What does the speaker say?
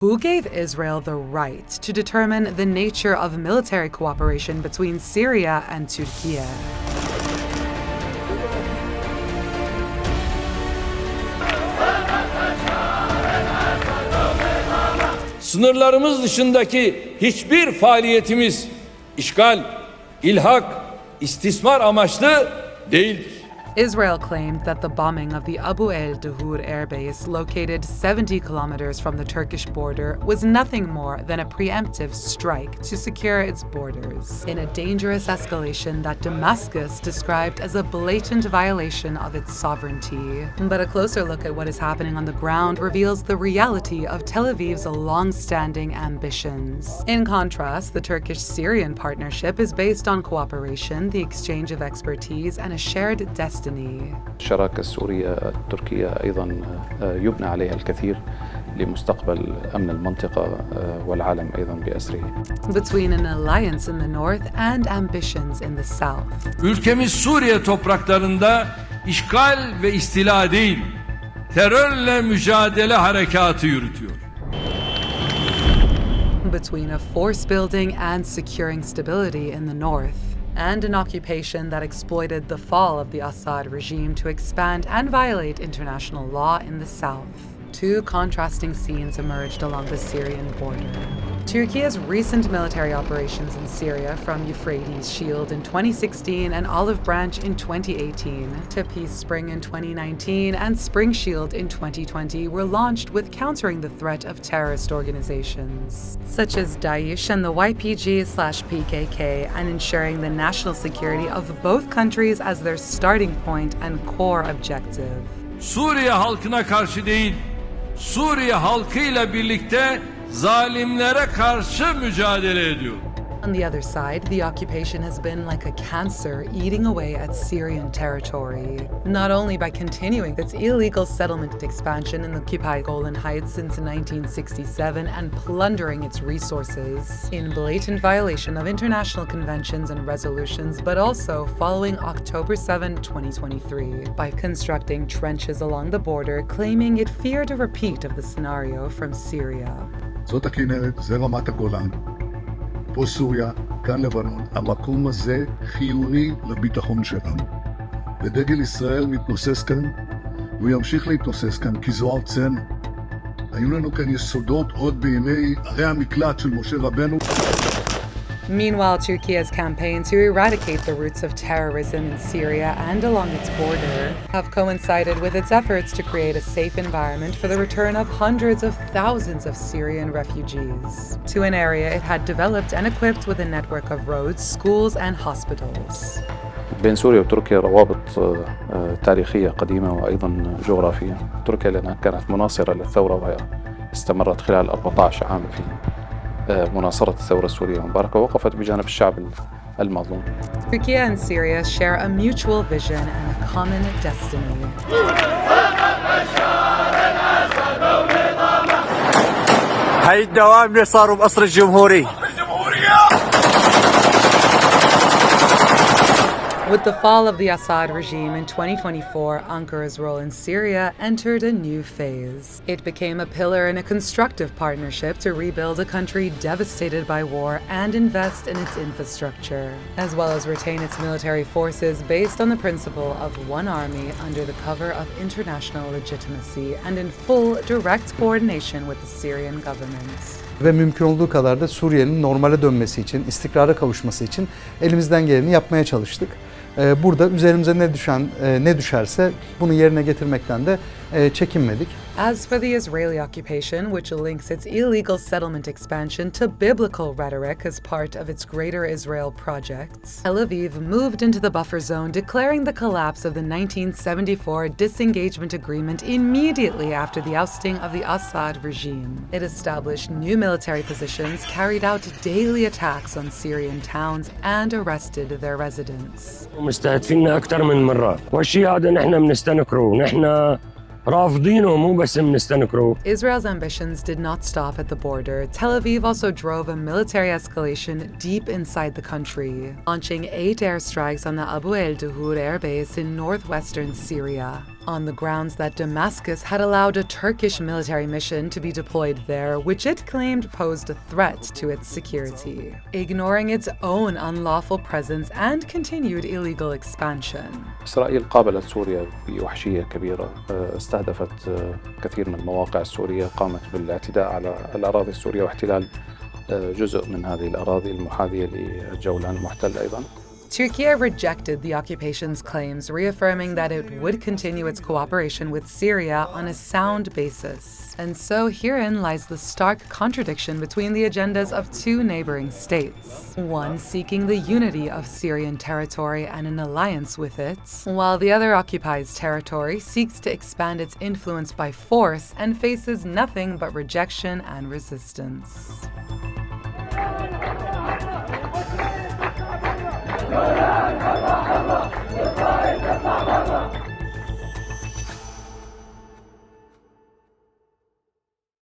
Who gave Israel the right to determine the nature of military cooperation between Syria and Türkiye? Sınırlarımız dışındaki hiçbir faaliyetimiz işgal, ilhak, istismar amaçlı değildir. Israel claimed that the bombing of the Abu el-Duhur airbase, located 70 kilometers from the Turkish border, was nothing more than a preemptive strike to secure its borders, in a dangerous escalation that Damascus described as a blatant violation of its sovereignty. But a closer look at what is happening on the ground reveals the reality of Tel Aviv's long-standing ambitions. In contrast, the Turkish-Syrian partnership is based on cooperation, the exchange of expertise, and a shared destiny. الشراكة السورية التركية أيضا يبنى عليها الكثير لمستقبل أمن المنطقة والعالم أيضا بأسره. Between an alliance in the north and ambitions in the south. Ülkemiz Suriye topraklarında işgal ve istila değil, terörle mücadele harekatı yürütüyor. Between a force building and securing stability in the north, and an occupation that exploited the fall of the Assad regime to expand and violate international law in the south. Two contrasting scenes emerged along the Syrian border. Turkey's recent military operations in Syria, from Euphrates Shield in 2016 and Olive Branch in 2018 to Peace Spring in 2019 and Spring Shield in 2020, were launched with countering the threat of terrorist organizations, such as Daesh and the YPG/PKK, and ensuring the national security of both countries as their starting point and core objective. Suriye halkına karşı değil, Suriye halkıyla birlikte zalimlere karşı mücadele ediyor. On the other side, the occupation has been like a cancer eating away at Syrian territory, not only by continuing its illegal settlement expansion in the occupied Golan Heights since 1967 and plundering its resources in blatant violation of international conventions and resolutions, but also following October 7, 2023, by constructing trenches along the border, claiming it feared a repeat of the scenario from Syria. זאת הכנרת, זה רמת הגולן. פה סוריה, כאן לבנון. המקום הזה חיוני לביטחון שלנו. ודגל ישראל מתנוסס כאן, והוא ימשיך להתנוסס כאן, כי זו ארצנו. היו לנו כאן יסודות עוד בימי ערי המקלט של משה רבנו. Meanwhile, Turkey's campaign to eradicate the roots of terrorism in Syria and along its border have coincided with its efforts to create a safe environment for the return of hundreds of thousands of Syrian refugees to an area it had developed and equipped with a network of roads, schools, and hospitals. بين سوريا وتركيا روابط تاريخية قديمة وأيضا جغرافية. تركيا لأنها كانت مناصرة للثورة وهي استمرت خلال 14 عام في مناصرة الثورة السورية المباركة ووقفت بجانب الشعب المظلوم. Turkey and Syria share a mutual vision and a common destiny. هاي الدوام اللي صاروا بقصر الجمهوري. With the fall of the Assad regime in 2024, Ankar's role in Syria entered a new phase. It became a pillar in a constructive partnership to rebuild a country devastated by war and invest in its infrastructure, as well as retain its military forces based on the principle of one army under the cover of international legitimacy and in full direct coordination with the Syrian government. Ve mümkün olduğu kadar da Suriye'nin normale dönmesi için, istikrara kavuşması için elimizden geleni yapmaya çalıştık. Burada üzerimize ne düşerse bunu yerine getirmekten de çekinmedik. As for the Israeli occupation, which links its illegal settlement expansion to biblical rhetoric as part of its Greater Israel project, Tel Aviv moved into the buffer zone, declaring the collapse of the 1974 disengagement agreement immediately after the ousting of the Assad regime. It established new military positions, carried out daily attacks on Syrian towns, and arrested their residents. مستهدفيننا أكثر من مرة، والشيء هذا نحن بنستنكره، نحن رافضينه مو بس بنستنكره. Israel's ambitions did not stop at the border. Tel Aviv also drove a military escalation deep inside the country, launching 8 airstrikes on the Abu el-Duhur airbase in northwestern Syria. on the grounds that Damascus had allowed a Turkish military mission to be deployed there, which it claimed posed a threat to its security, ignoring its own unlawful presence and continued illegal expansion. إسرائيل قابلت سوريا بوحشية كبيرة، استهدفت كثير من المواقع السورية، قامت بالاعتداء على الأراضي السورية واحتلال جزء من هذه الأراضي المحاذية للجولان المحتل أيضاً. Turkey rejected the occupation's claims, reaffirming that it would continue its cooperation with Syria on a sound basis. And so herein lies the stark contradiction between the agendas of two neighboring states, one seeking the unity of Syrian territory and an alliance with it, while the other occupies territory, seeks to expand its influence by force, and faces nothing but rejection and resistance.